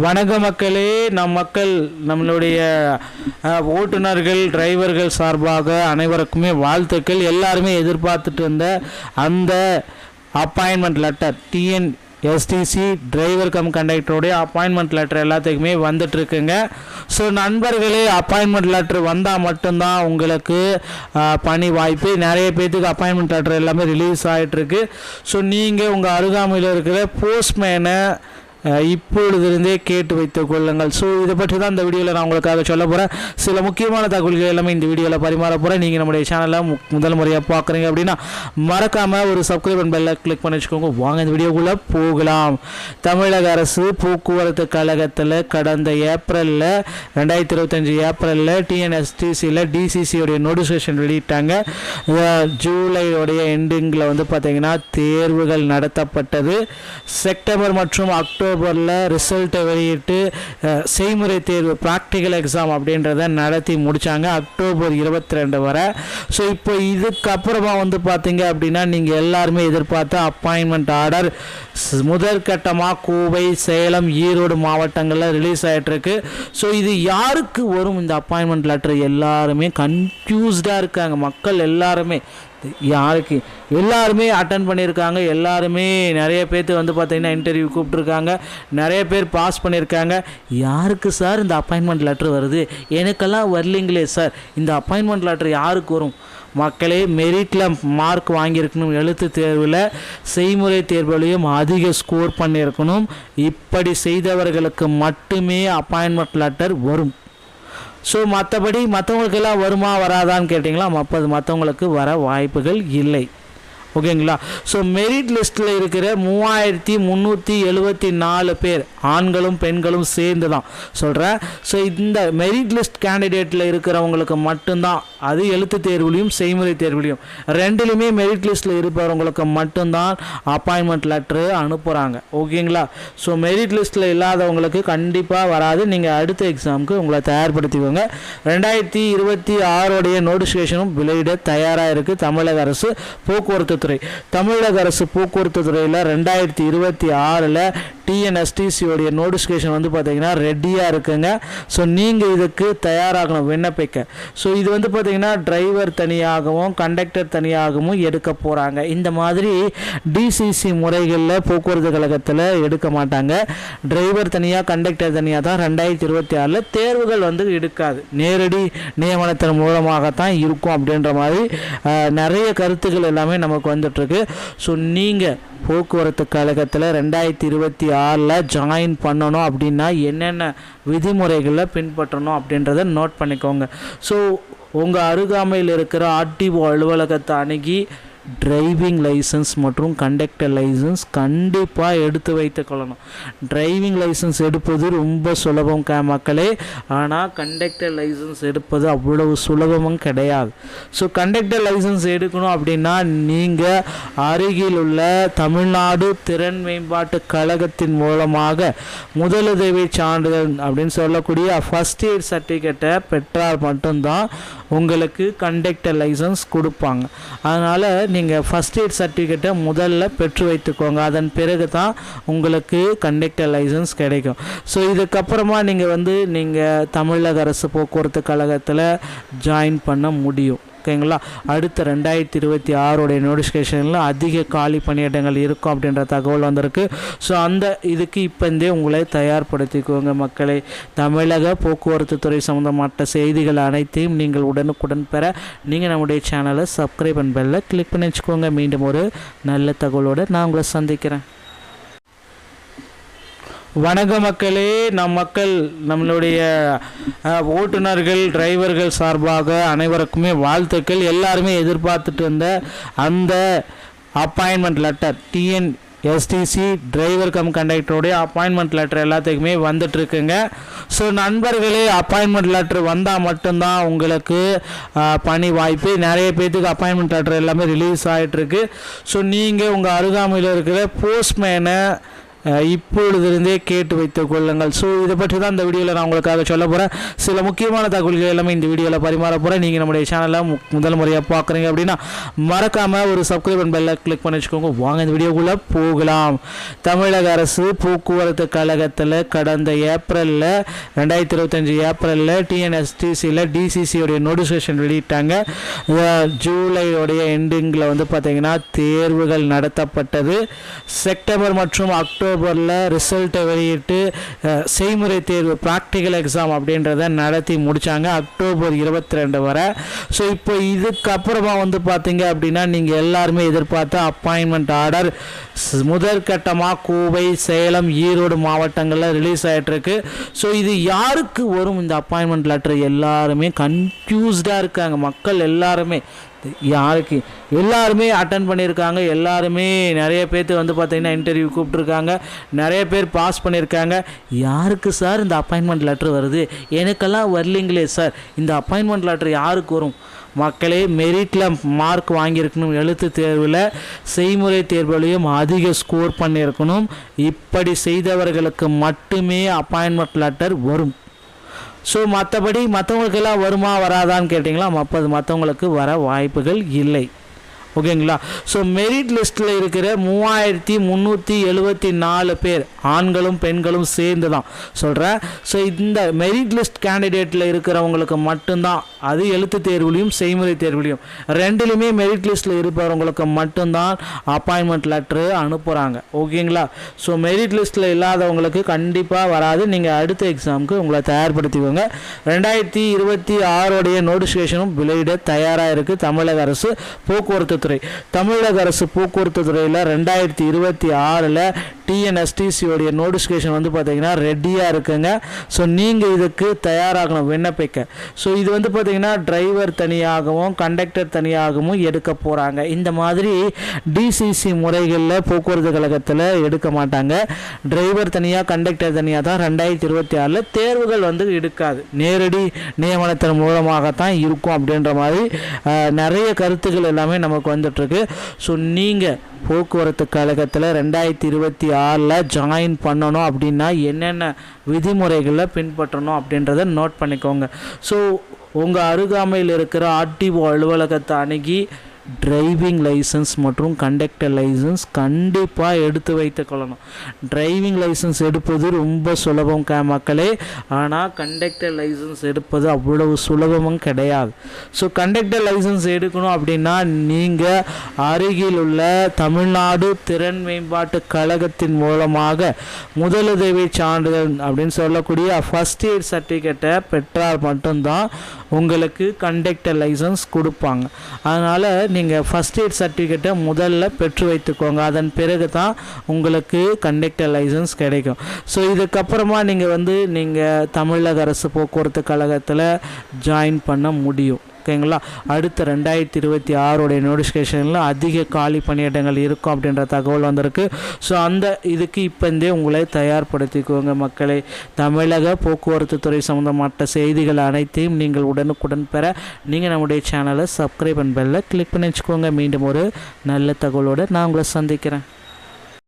வணக்க மக்களே, மக்கள் நம்மளுடைய ஓட்டுநர்கள் டிரைவர்கள் சார்பாக அனைவருக்குமே வாழ்த்துக்கள். எல்லாருமே எதிர்பார்த்துட்டு இருந்த அந்த appointment letter TNSTC driver cum கண்டக்டருடைய அப்பாயின்மெண்ட் லெட்டர் எல்லாத்துக்குமே வந்துட்டுருக்குங்க. ஸோ நண்பர்களே, அப்பாயின்மெண்ட் லெட்டர் வந்தால் மட்டும்தான் உங்களுக்கு பணி வாய்ப்பு. நிறைய பேர்த்துக்கு அப்பாயின்மெண்ட் லெட்டர் எல்லாமே ரிலீஸ் ஆகிட்டுருக்கு. ஸோ நீங்கள் உங்கள் அருகாமையில் இருக்கிற போஸ்ட்மேனை இப்பொழுதிருந்தே கேட்டு வைத்துக் கொள்ளுங்கள். ஸோ இதை பற்றி தான் இந்த வீடியோவில் நான் உங்களுக்காக சொல்ல போகிறேன். சில முக்கியமான தகவல்கள் எல்லாமே இந்த வீடியோவில் பரிமாற போகிறேன். நீங்கள் நம்முடைய சேனலில் முதல் முறையாக பார்க்குறீங்க அப்படின்னா மறக்காமல் ஒரு சப்ஸ்கிரைப் பெல்லை கிளிக் பண்ணி வச்சுக்கோங்க. வாங்க இந்த வீடியோக்குள்ளே போகலாம். தமிழக அரசு போக்குவரத்து கழகத்தில் கடந்த ஏப்ரலில் 2025 ஏப்ரலில் டிஎன்எஸ்டிசியில் டிசிசியோடைய நோட்டிஃபிகேஷன் வெளியிட்டாங்க. ஜூலையோடைய எண்டிங்கில் பார்த்தீங்கன்னா தேர்வுகள் நடத்தப்பட்டது. செப்டம்பர் மற்றும் அக்டோபரில் ரிசல்ட்டை வெளியிட்டு செய்முறை தேர்வு ப்ராக்டிக்கல் எக்ஸாம் அப்படின்றத நடத்தி முடித்தாங்க அக்டோபர் 22 வரை. ஸோ இப்போ இதுக்கப்புறமா பார்த்தீங்க அப்படின்னா நீங்கள் எல்லாருமே எதிர்பார்த்த அப்பாயின்மெண்ட் ஆர்டர் முதற்கட்டமாக கோவை, சேலம், ஈரோடு மாவட்டங்களில் ரிலீஸ் ஆகிட்டுருக்கு. ஸோ இது யாருக்கு வரும் இந்த அப்பாயின்மெண்ட் லெட்டர்? எல்லாருமே கன்ஃபியூஸ்டாக இருக்காங்க. மக்கள் எல்லாருமே யாருக்கு எல்லாருமே அட்டன் பண்ணியிருக்காங்க. எல்லாருமே நிறைய பேர்த்து பார்த்தீங்கன்னா இன்டர்வியூ கூப்பிட்ருக்காங்க. நிறைய பேர் பாஸ் பண்ணியிருக்காங்க. யாருக்கு சார் இந்த அப்பாயின்மெண்ட் லெட்டர் வருது? எனக்கெல்லாம் வரலிங்களே சார். இந்த அப்பாயின்மெண்ட் லெட்டர் யாருக்கு வரும்? மக்களே, மெரிட்டில் மார்க் வாங்கியிருக்கணும், எழுத்து தேர்வில் செய்முறை தேர்வுலையும் அதிக ஸ்கோர் பண்ணியிருக்கணும். இப்படி செய்தவர்களுக்கு மட்டுமே அப்பாயின்மெண்ட் லெட்டர் வரும். ஸோ மற்றபடி மற்றவங்களுக்கெல்லாம் வருமா வராதான்னு கேட்டிங்களா, மற்றவங்களுக்கு வர வாய்ப்புகள் இல்லை. ஓகேங்களா? ஸோ மெரிட் லிஸ்ட்டில் இருக்கிற 3374 பேர் ஆண்களும் பெண்களும் சேர்ந்து தான் சொல்கிறேன். ஸோ இந்த மெரிட் லிஸ்ட் கேண்டிடேட்டில் இருக்கிறவங்களுக்கு மட்டும்தான், அது எழுத்து தேர்வுலையும் செய்முறை தேர்வுலையும் ரெண்டுலையுமே மெரிட் லிஸ்ட்டில் இருப்பவங்களுக்கு மட்டும்தான் அப்பாயின்மெண்ட் லெட்ரு அனுப்புகிறாங்க. ஓகேங்களா? ஸோ மெரிட் லிஸ்ட்டில் இல்லாதவங்களுக்கு கண்டிப்பாக வராது. நீங்கள் அடுத்த எக்ஸாமுக்கு உங்களை தயார்படுத்திக்கோங்க. 2026 நோட்டிஃபிகேஷனும் வெளியிட தயாராக இருக்குது தமிழக அரசு போக்குவரத்து துறை. தமிழக அரசு போக்குவரத்து துறையில் 2026 டிஎன்எஸ்டிசியோடைய நோட்டிஃபிகேஷன் பார்த்தீங்கன்னா ரெடியாக இருக்குங்க. ஸோ நீங்கள் இதுக்கு தயாராகணும், விண்ணப்பிக்க. ஸோ இது பார்த்தீங்கன்னா டிரைவர் தனியாகவும் கண்டக்டர் தனியாகவும் எடுக்க போகிறாங்க. இந்த மாதிரி டிசிசி முறைகளில் போக்குவரத்து கழகத்தில் எடுக்க மாட்டாங்க. டிரைவர் தனியாக கண்டக்டர் தனியாக தான் 2026 தேர்வுகள் எடுக்காது. நேரடி நியமனத்தின் மூலமாகத்தான் இருக்கும் அப்படின்ற மாதிரி நிறைய கருத்துக்கள் எல்லாமே நமக்கு வந்துட்டுருக்கு. ஸோ நீங்கள் போக்குவரத்து கழகத்தில் 2026 ஜாயின் பண்ணணும் அப்படின்னா என்னென்ன விதிமுறைகளை பின்பற்றணும் அப்படின்றத நோட் பண்ணிக்கோங்க. ஸோ உங்கள் அருகாமையில் இருக்கிற ஆர்டிஓ அலுவலகத்தை அணுகி டிரைவிங் லைசன்ஸ் மற்றும் கண்டக்டர் லைசன்ஸ் கண்டிப்பாக எடுத்து வைத்துக் கொள்ளணும். டிரைவிங் லைசன்ஸ் எடுப்பது ரொம்ப சுலபம் மக்களே, ஆனால் கண்டக்டர் லைசன்ஸ் எடுப்பது அவ்வளவு சுலபமும் கிடையாது. ஸோ கண்டக்டர் லைசன்ஸ் எடுக்கணும் அப்படின்னா நீங்கள் அருகில் உள்ள தமிழ்நாடு திறன் மேம்பாட்டு கழகத்தின் மூலமாக முதலுதவி சான்றிதழ் அப்படின்னு சொல்லக்கூடிய ஃபஸ்ட் எய்ட் சர்டிஃபிகேட்டை பெற்றால் மட்டும்தான் உங்களுக்கு கண்டக்டர் லைசன்ஸ் கொடுப்பாங்க. அதனால் நீங்கள் ஃபஸ்ட் எய்ட் சர்டிஃபிகேட்டை முதல்ல பெற்று வைத்துக்கோங்க. அதன் பிறகு தான் உங்களுக்கு கண்டக்டர் லைசன்ஸ் கிடைக்கும். ஸோ இதுக்கப்புறமா நீங்கள் தமிழக அரசு போக்குவரத்து கழகத்தில் ஜாயின் பண்ண முடியும். ஓகேங்களா? அடுத்த 2026 நோட்டிஃபிகேஷனில் அதிக காலி பணியிடங்கள் இருக்கும் அப்படின்ற தகவல் வந்திருக்கு. ஸோ இதுக்கு இப்போந்தே உங்களை தயார்படுத்திக்கோங்க மக்களே. தமிழக போக்குவரத்து துறை சம்மந்தப்பட்ட செய்திகள் அனைத்தையும் நீங்கள் உடனுக்குடன் பெற நீங்கள் நம்முடைய சேனலை சப்ஸ்கிரைப் அண்ட் பெல்லை கிளிக் பண்ணி வச்சுக்கோங்க. மீண்டும் ஒரு நல்ல தகவலோடு நான் உங்களை சந்திக்கிறேன். வணக்க மக்களே, நம்மளுடைய ஓட்டுநர்கள் டிரைவர்கள் சார்பாக அனைவருக்குமே வாழ்த்துக்கள். எல்லாருமே எதிர்பார்த்துட்டு இருந்த அந்த appointment letter TNSTC driver cum கண்டக்டருடைய அப்பாயின்மெண்ட் லெட்டர் எல்லாத்துக்குமே வந்துட்டுருக்குங்க. ஸோ நண்பர்களே, அப்பாயின்மெண்ட் லெட்டர் வந்தால் மட்டும்தான் உங்களுக்கு பணி வாய்ப்பு. நிறைய பேர்த்துக்கு அப்பாயின்மெண்ட் லெட்டர் எல்லாமே ரிலீஸ் ஆகிட்டுருக்கு. ஸோ நீங்கள் உங்கள் அருகாமையில் இருக்கிற போஸ்ட்மேனை இப்பொழுதிருந்தே கேட்டு வைத்துக் கொள்ளுங்கள். ஸோ இதை பற்றி தான் இந்த வீடியோவில் நான் உங்களுக்காக சொல்ல போகிறேன். சில முக்கியமான தகவல்கள் எல்லாமே இந்த வீடியோவில் பரிமாற போகிறேன். நீங்கள் நம்முடைய சேனலை முதல் முறையாக பார்க்குறீங்க அப்படின்னா மறக்காமல் ஒரு சப்ஸ்கிரைப் பெல்லை கிளிக் பண்ணி வச்சுக்கோங்க. வாங்க இந்த வீடியோக்குள்ளே போகலாம். தமிழக அரசு போக்குவரத்து கழகத்தில் கடந்த ஏப்ரலில் 2025 ஏப்ரலில் டிஎன்எஸ்டிசியில் டிசிசியோடைய நோட்டிஃபிகேஷன் வெளியிட்டாங்க. ஜூலையோடைய எண்டிங்கில் வந்து பார்த்திங்கன்னா தேர்வுகள் நடத்தப்பட்டது. செப்டம்பர் மற்றும் அக்டோபரில் ரிசல்ட்டை வெளியிட்டு செய்முறை தேர்வு ப்ராக்டிக்கல் எக்ஸாம் அப்படின்றத நடத்தி முடித்தாங்க அக்டோபர் 22 வரை. ஸோ இப்போ இதுக்கப்புறமா வந்து பார்த்தீங்க அப்படின்னா நீங்கள் எல்லாருமே எதிர்பார்த்த அப்பாயின்மெண்ட் ஆர்டர் முதற்கட்டமாக கோவை, சேலம், ஈரோடு மாவட்டங்களில் ரிலீஸ் ஆகிட்டுருக்கு. ஸோ இது யாருக்கு வரும் இந்த அப்பாயின்மெண்ட் லெட்டர்? எல்லாருமே கன்ஃபியூஸ்டாக இருக்காங்க. மக்கள் எல்லாருமே யாருக்கு எல்லாருமே அட்டன் பண்ணியிருக்காங்க. எல்லாருமே நிறைய பேர்த்து வந்து பார்த்திங்கன்னா இன்டர்வியூ கூப்பிட்ருக்காங்க. நிறைய பேர் பாஸ் பண்ணியிருக்காங்க. யாருக்கு சார் இந்த அப்பாயின்மெண்ட் லெட்டர் வருது? எனக்கெல்லாம் வரலிங்களே சார். இந்த அப்பாயின்மெண்ட் லெட்டர் யாருக்கு வரும்? மக்களே, மெரிட்டில் மார்க் வாங்கியிருக்கணும், எழுத்து தேர்வில் செய்முறை தேர்வுலையும் அதிக ஸ்கோர் பண்ணியிருக்கணும். இப்படி செய்தவர்களுக்கு மட்டுமே அப்பாயின்மெண்ட் லெட்டர் வரும். ஸோ மற்றபடி மற்றவங்களுக்கெல்லாம் வருமா வராதான்னு கேட்டிங்களா, மற்றவங்களுக்கு வர வாய்ப்புகள் இல்லை. ஓகேங்களா? ஸோ மெரிட் லிஸ்ட்டில் இருக்கிற 3374 பேர் ஆண்களும் பெண்களும் சேர்ந்து தான் சொல்கிறேன். ஸோ இந்த மெரிட் லிஸ்ட் கேண்டிடேட்டில் இருக்கிறவங்களுக்கு மட்டும்தான், அது எழுத்து தேர்வுலையும் செய்முறை தேர்வுலையும் ரெண்டுலையுமே மெரிட் லிஸ்ட்டில் இருப்பவங்களுக்கு மட்டும்தான் அப்பாயின்மெண்ட் லெட்ரு அனுப்புகிறாங்க. ஓகேங்களா? ஸோ மெரிட் லிஸ்ட்டில் இல்லாதவங்களுக்கு கண்டிப்பாக வராது. நீங்கள் அடுத்த எக்ஸாமுக்கு உங்களை தயார்படுத்திக்கோங்க. 2026 நோட்டிஃபிகேஷனும் வெளியிட தயாராக இருக்குது தமிழக அரசு போக்குவரத்து துறை. தமிழக அரசு போக்குவரத்து துறையில் 2026 டிஎன்எஸ்டிசியோடைய நோட்டிஃபிகேஷன் வந்து பார்த்தீங்கன்னா ரெடியாக இருக்குங்க. ஸோ நீங்கள் இதுக்கு தயாராகணும், விண்ணப்பிக்க. ஸோ இது வந்து பார்த்தீங்கன்னா டிரைவர் தனியாகவும் கண்டக்டர் தனியாகவும் எடுக்க போகிறாங்க. இந்த மாதிரி டிசிசி முறைகளில் போக்குவரத்து கழகத்தில் எடுக்க மாட்டாங்க. டிரைவர் தனியாக கண்டக்டர் தனியாக தான் 2026 தேர்வுகள் வந்து எடுக்காது. நேரடி நியமனத்தின் மூலமாகத்தான் இருக்கும் அப்படின்ற மாதிரி நிறைய கருத்துக்கள் எல்லாமே நமக்கு வந்துட்டுருக்கு. ஸோ நீங்கள் போக்குவரத்து கழகத்தில் 2026 ஜாயின் பண்ணணும் அப்படின்னா என்னென்ன விதிமுறைகளை பின்பற்றணும் அப்படின்றத நோட் பண்ணிக்கோங்க. ஸோ உங்கள் அருகாமையில் இருக்கிற ஆர்டிஓ அலுவலகத்தை அணுகி டிரைவிங் லைசன்ஸ் மற்றும் கண்டக்டர் லைசன்ஸ் கண்டிப்பாக எடுத்து வைத்து கொள்ளணும். டிரைவிங் லைசன்ஸ் எடுப்பது ரொம்ப சுலபம் மக்களே, ஆனால் கண்டக்டர் லைசன்ஸ் எடுப்பது அவ்வளவு சுலபமும் கிடையாது. ஸோ கண்டக்டர் லைசன்ஸ் எடுக்கணும் அப்படின்னா நீங்கள் அருகில் உள்ள தமிழ்நாடு திறன் மேம்பாட்டு கழகத்தின் மூலமாக முதலுதவி சான்றிதழ் அப்படின்னு சொல்லக்கூடிய ஃபஸ்ட் எய்ட் சர்டிஃபிகேட்டை பெற்றால் மட்டும்தான் உங்களுக்கு கண்டக்டர் லைசன்ஸ் கொடுப்பாங்க. அதனால் நீங்கள் ஃபஸ்ட் எய்ட் சர்டிஃபிகேட்டை முதல்ல பெற்று வைத்துக்கோங்க. அதன் பிறகு தான் உங்களுக்கு கண்டக்டர் லைசன்ஸ் கிடைக்கும். ஸோ இதுக்கப்புறமா நீங்கள் தமிழக அரசு போக்குவரத்து கழகத்தில் ஜாயின் பண்ண முடியும். ஓகேங்களா? அடுத்த 2026 நோட்டிஃபிகேஷனில் அதிக காலி பணியிடங்கள் இருக்கும் அப்படின்ற தகவல் வந்திருக்கு. ஸோ இதுக்கு இப்போந்தே உங்களை தயார்படுத்திக்கோங்க மக்களே. தமிழக போக்குவரத்து துறை சம்மந்தப்பட்ட செய்திகள் அனைத்தையும் நீங்கள் உடனுக்குடன் பெற நீங்கள் நம்முடைய சேனலை சப்ஸ்கிரைப் அண்ட் பெல்லை கிளிக் பண்ணி வச்சுக்கோங்க. மீண்டும் ஒரு நல்ல தகவலோடு நான் உங்களை சந்திக்கிறேன்.